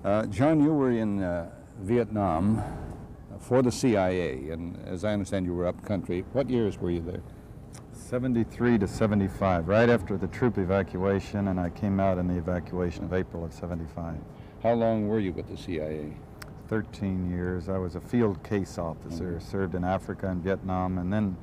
John, you were in Vietnam for the CIA, and as I understand, you were up country. What years were you there? 73 to 75, right after the troop evacuation, and I came out in the evacuation of April of 75. How long were you with the CIA? 13 years. I was a field case officer, served in Africa and Vietnam, and then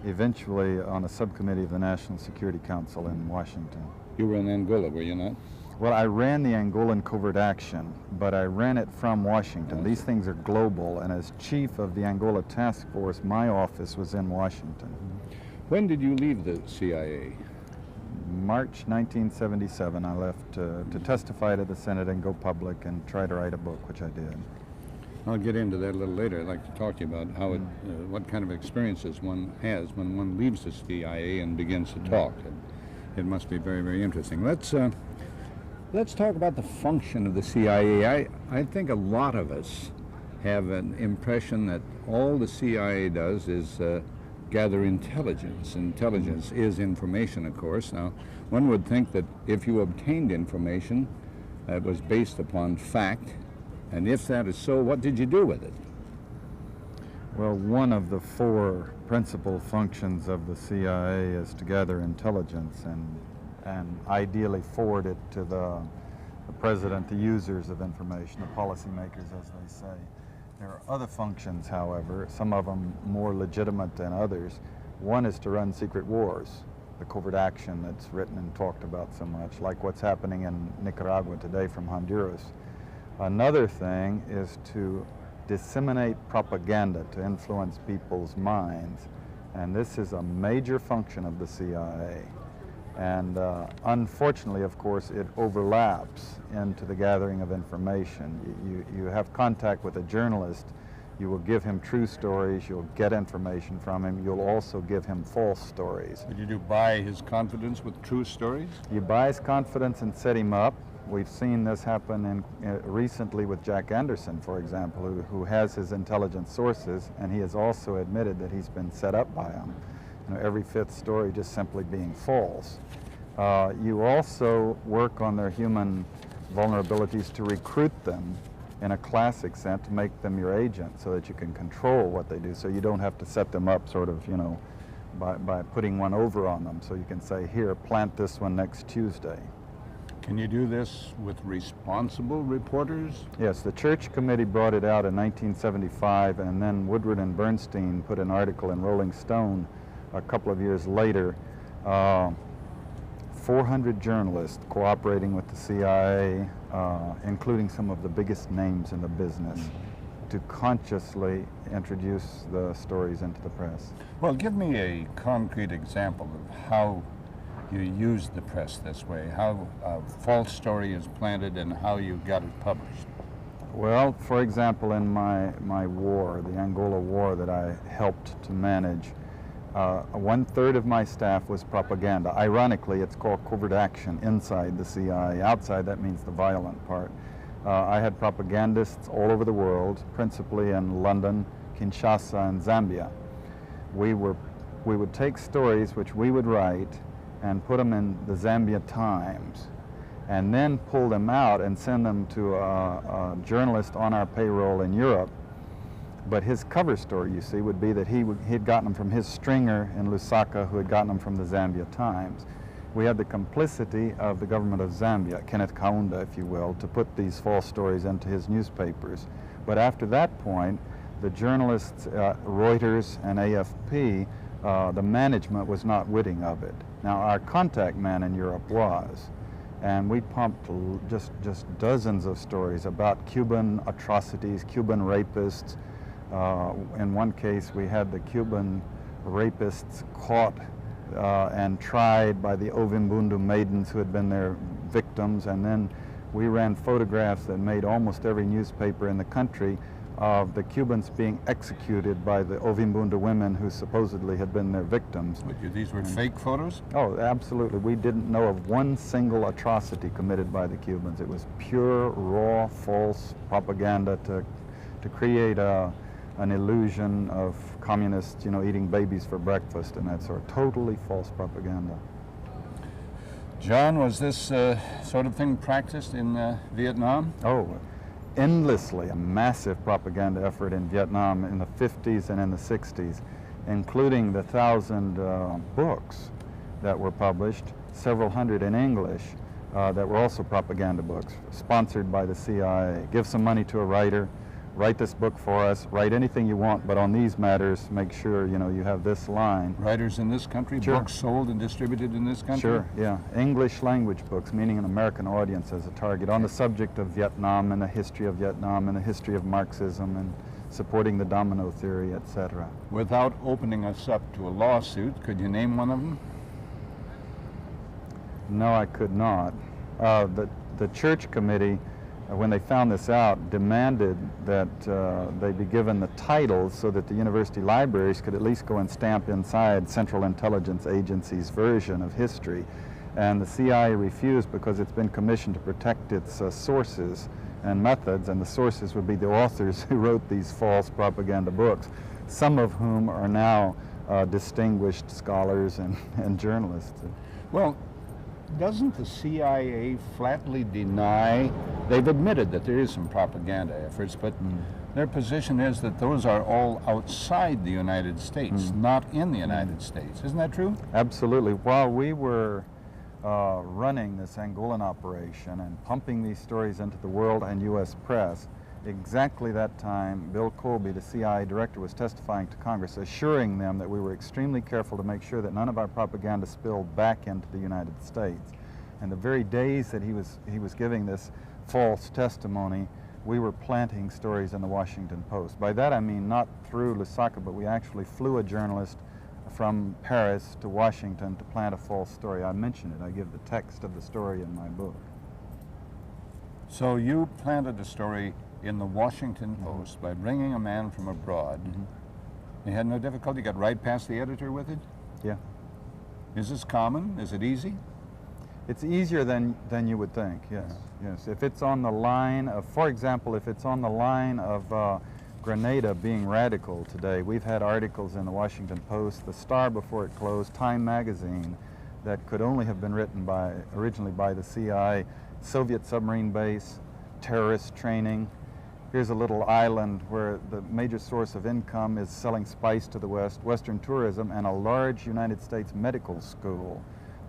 eventually on a subcommittee of the National Security Council in Washington. You were in Angola, were you not? Well, I ran the Angolan covert action, but I ran it from Washington. These things are global, and as chief of the Angola task force, my office was in Washington. When did you leave the CIA? March 1977, I left to testify to the Senate and go public and try to write a book, which I did. I'll get into that a little later. I'd like to talk to you about how what kind of experiences one has when one leaves the CIA and begins to talk. It must be very, very interesting. Let's talk about the function of the CIA. I think a lot of us have an impression that all the CIA does is gather intelligence. Intelligence is information, of course. Now, one would think that if you obtained information that was based upon fact, and if that is so, what did you do with it? Well, one of the four principal functions of the CIA is to gather intelligence and ideally forward it to the president, the users of information, the policymakers, as they say. There are other functions, however, some of them more legitimate than others. One is to run secret wars, the covert action that's written and talked about so much, like what's happening in Nicaragua today from Honduras. Another thing is to disseminate propaganda to influence people's minds, and this is a major function of the CIA. And unfortunately, of course, it overlaps into the gathering of information. You have contact with a journalist, you will give him true stories, you'll get information from him, you'll also give him false stories. Did you buy his confidence with true stories? You buy his confidence and set him up. We've seen this happen recently with Jack Anderson, for example, who has his intelligence sources, and he has also admitted that he's been set up by them. You know, every fifth story just simply being false. You also work on their human vulnerabilities to recruit them in a classic sense, to make them your agent so that you can control what they do, so you don't have to set them up sort of, you know, by putting one over on them. So you can say, here, plant this one next Tuesday. Can you do this with responsible reporters? Yes, the Church Committee brought it out in 1975, and then Woodward and Bernstein put an article in Rolling Stone a couple of years later. 400 journalists cooperating with the CIA, including some of the biggest names in the business, to consciously introduce the stories into the press. Well, give me a concrete example of how you use the press this way, how a false story is planted and how you got it published. Well, for example, in my war, the Angola War that I helped to manage, 1/3 of my staff was propaganda. Ironically, it's called covert action inside the CIA. Outside, that means the violent part. I had propagandists all over the world, principally in London, Kinshasa, and Zambia. We would take stories which we would write and put them in the Zambia Times, and then pull them out and send them to a journalist on our payroll in Europe. But his cover story, you see, would be that he'd gotten them from his stringer in Lusaka, who had gotten them from the Zambia Times. We had the complicity of the government of Zambia, Kenneth Kaunda, if you will, to put these false stories into his newspapers. But after that point, the journalists, Reuters and AFP, the management was not witting of it. Now, our contact man in Europe was, and we pumped just dozens of stories about Cuban atrocities, Cuban rapists. In one case, we had the Cuban rapists caught and tried by the Ovimbundu maidens who had been their victims, and then we ran photographs that made almost every newspaper in the country of the Cubans being executed by the Ovimbundu women who supposedly had been their victims. But these were fake photos? Oh, absolutely. We didn't know of one single atrocity committed by the Cubans. It was pure, raw, false propaganda to create an illusion of communists, you know, eating babies for breakfast and that sort. Totally false propaganda. John, was this sort of thing practiced in Vietnam? Oh, endlessly a massive propaganda effort in Vietnam in the 50s and in the 60s, including the 1,000 books that were published, several hundred in English, that were also propaganda books, sponsored by the CIA. Give some money to a writer, write this book for us, write anything you want, but on these matters, make sure, you know, you have this line. Writers in this country, Sure. books sold and distributed in this country? Sure, yeah. English language books, meaning an American audience as a target, on the subject of Vietnam and the history of Vietnam and the history of Marxism and supporting the domino theory, etc. Without opening us up to a lawsuit, could you name one of them? No, I could not. The church committee, when they found this out, demanded that they be given the titles so that the university libraries could at least go and stamp inside Central Intelligence Agency's version of history. And the CIA refused because it's been commissioned to protect its sources and methods, and the sources would be the authors who wrote these false propaganda books, some of whom are now distinguished scholars and journalists. Well, doesn't the CIA flatly deny, they've admitted that there is some propaganda efforts, but their position is that those are all outside the United States, not in the United States. Isn't that true? Absolutely. While we were running this Angolan operation and pumping these stories into the world and U.S. press, exactly that time, Bill Colby, the CIA director, was testifying to Congress, assuring them that we were extremely careful to make sure that none of our propaganda spilled back into the United States. And the very days that he was giving this false testimony, we were planting stories in the Washington Post. By that I mean not through Lusaka, but we actually flew a journalist from Paris to Washington to plant a false story. I mention it. I give the text of the story in my book. So you planted a story in the Washington Post by bringing a man from abroad. You had no difficulty, got right past the editor with it? Yeah. Is this common? Is it easy? It's easier than you would think, yes. Yes. If it's on the line of, for example, if it's on the line of Grenada being radical today, we've had articles in the Washington Post, the Star before it closed, Time magazine, that could only have been written originally by the CIA, Soviet submarine base, terrorist training. Here's a little island where the major source of income is selling spice to the West, Western tourism, and a large United States medical school.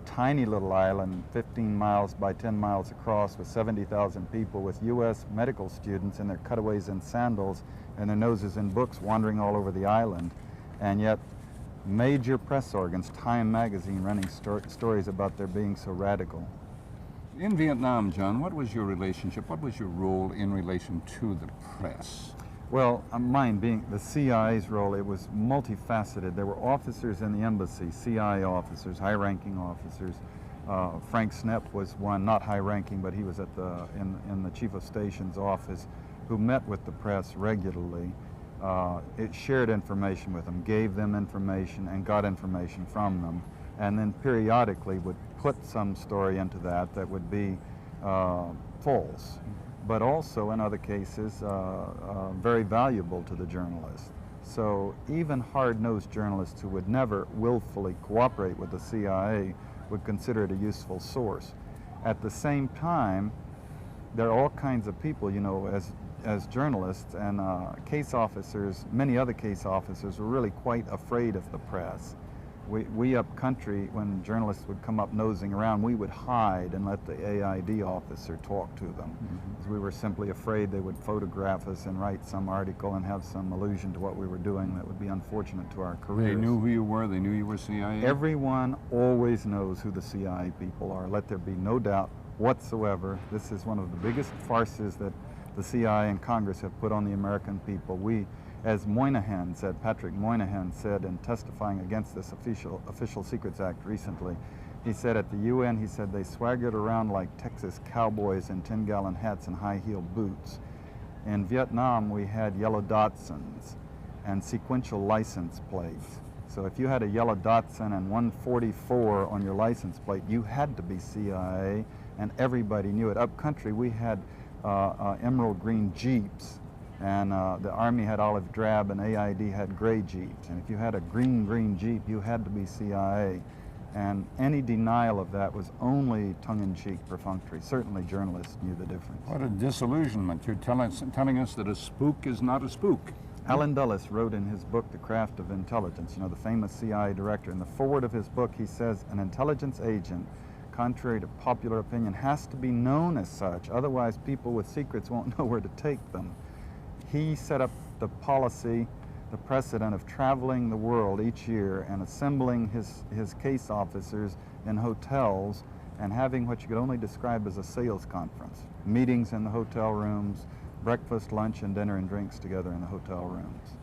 Tiny little island, 15 miles by 10 miles across, with 70,000 people, with U.S. medical students in their cutaways and sandals and their noses in books wandering all over the island. And yet, major press organs, Time magazine, running stories about their being so radical. In Vietnam, John, what was your relationship, what was your role in relation to the press? Well, mine being the CIA's role, it was multifaceted. There were officers in the embassy, CIA officers, high-ranking officers. Frank Snepp was one, not high-ranking, but he was at in the chief of station's office, who met with the press regularly. It shared information with them, gave them information, and got information from them, and then periodically would put some story into that would be false, but also in other cases very valuable to the journalist. So even hard-nosed journalists who would never willfully cooperate with the CIA would consider it a useful source. At the same time, there are all kinds of people, you know, as journalists and case officers, many other case officers were really quite afraid of the press. We up country, when journalists would come up nosing around, we would hide and let the AID officer talk to them. Because we were simply afraid they would photograph us and write some article and have some allusion to what we were doing that would be unfortunate to our careers. They knew who you were, they knew you were CIA? Everyone always knows who the CIA people are. Let there be no doubt whatsoever. This is one of the biggest farces that the CIA and Congress have put on the American people. As Moynihan said, Patrick Moynihan said in testifying against this Official Secrets Act recently, he said at the UN, he said they swaggered around like Texas cowboys in 10-gallon hats and high-heeled boots. In Vietnam, we had yellow Datsuns and sequential license plates. So if you had a yellow Datsun and 144 on your license plate, you had to be CIA, and everybody knew it. Up country, we had emerald green Jeeps, and the Army had olive drab and AID had gray Jeeps. And if you had a green Jeep, you had to be CIA. And any denial of that was only tongue-in-cheek, perfunctory. Certainly journalists knew the difference. What a disillusionment. You're telling us that a spook is not a spook. Alan Dulles wrote in his book, The Craft of Intelligence, you know, the famous CIA director. In the foreword of his book, he says, an intelligence agent, contrary to popular opinion, has to be known as such. Otherwise, people with secrets won't know where to take them. He set up the policy, the precedent of traveling the world each year and assembling his case officers in hotels and having what you could only describe as a sales conference. Meetings in the hotel rooms, breakfast, lunch, and dinner and drinks together in the hotel rooms.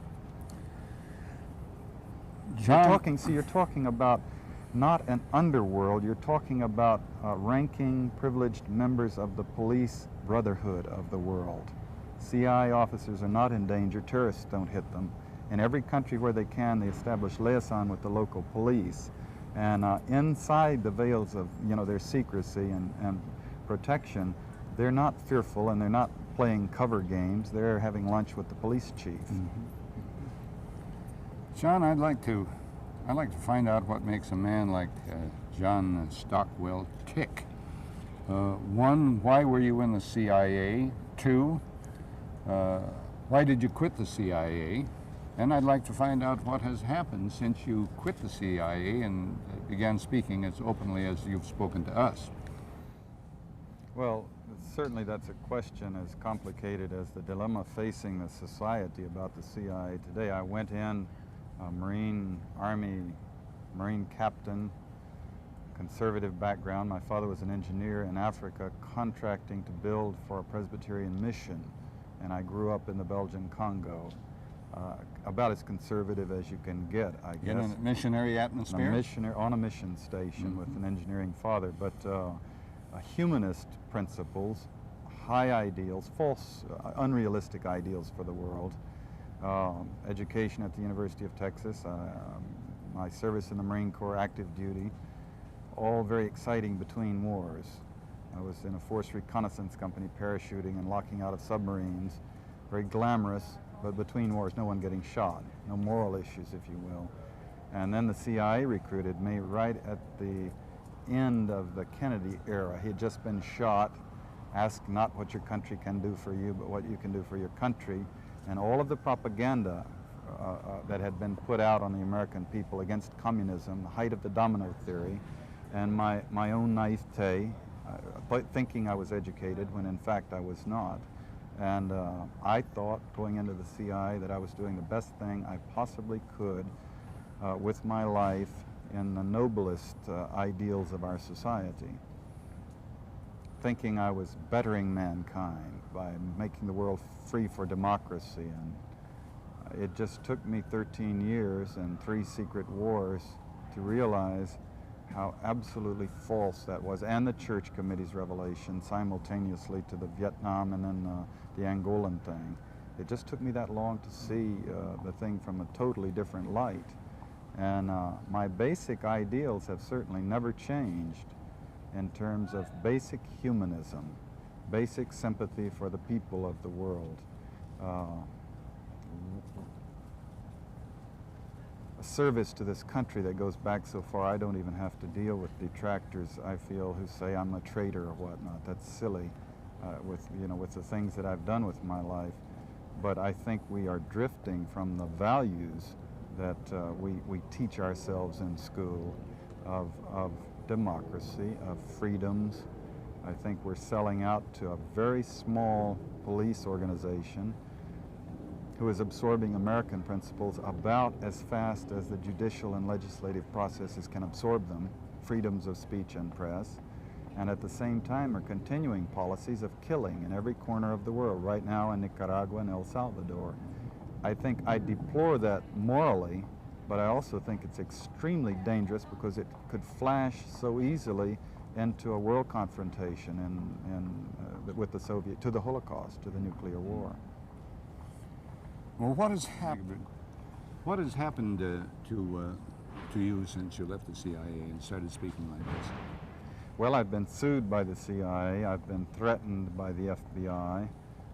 John, You're talking about not an underworld, you're talking about ranking, privileged members of the police brotherhood of the world. CIA officers are not in danger, tourists don't hit them. In every country where they can, they establish liaison with the local police. And inside the veils of, you know, their secrecy and protection, they're not fearful and they're not playing cover games. They're having lunch with the police chief. Mm-hmm. John, I'd like to find out what makes a man like John Stockwell tick. One, why were you in the CIA? Two, why did you quit the CIA? And I'd like to find out what has happened since you quit the CIA and began speaking as openly as you've spoken to us. Well, certainly that's a question as complicated as the dilemma facing the society about the CIA today. I went in Army Marine captain, conservative background. My father was an engineer in Africa contracting to build for a Presbyterian mission, and I grew up in the Belgian Congo. About as conservative as you can get, I guess. In a missionary atmosphere? On a mission station with an engineering father, but humanist principles, high ideals, false, unrealistic ideals for the world. Education at the University of Texas, my service in the Marine Corps, active duty, all very exciting between wars. I was in a force reconnaissance company parachuting and locking out of submarines, very glamorous, but between wars, no one getting shot, no moral issues, if you will. And then the CIA recruited me right at the end of the Kennedy era. He had just been shot. Ask not what your country can do for you, but what you can do for your country. And all of the propaganda that had been put out on the American people against communism, the height of the domino theory, and my own naivete, thinking I was educated when in fact I was not. And I thought, going into the CIA, that I was doing the best thing I possibly could with my life in the noblest ideals of our society. Thinking I was bettering mankind by making the world free for democracy. And it just took me 13 years and 3 secret wars to realize how absolutely false that was, and the Church Committee's revelation simultaneously to the Vietnam and then the Angolan thing. It just took me that long to see the thing from a totally different light. And my basic ideals have certainly never changed in terms of basic humanism, basic sympathy for the people of the world. A service to this country that goes back so far, I don't even have to deal with detractors, I feel, who say I'm a traitor or whatnot. That's silly with the things that I've done with my life. But I think we are drifting from the values that we teach ourselves in school of democracy, of freedoms. I think we're selling out to a very small police organization who is absorbing American principles about as fast as the judicial and legislative processes can absorb them, freedoms of speech and press, and at the same time are continuing policies of killing in every corner of the world, right now in Nicaragua and El Salvador. I think I deplore that morally, but I also think it's extremely dangerous because it could flash so easily into a world confrontation with the Soviet, to the Holocaust, to the nuclear war. Well, what has happened? What has happened to you since you left the CIA and started speaking like this? Well, I've been sued by the CIA. I've been threatened by the FBI.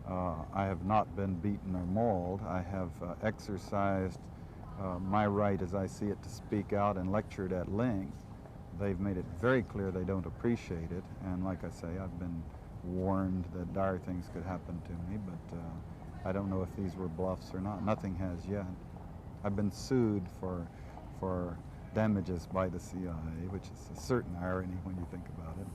I have not been beaten or mauled. I have exercised my right, as I see it, to speak out and lectured at length. they've made it very clear they don't appreciate it. And like I say, I've been warned that dire things could happen to me, but I don't know if these were bluffs or not. Nothing has yet. I've been sued for damages by the CIA, which is a certain irony when you think about it.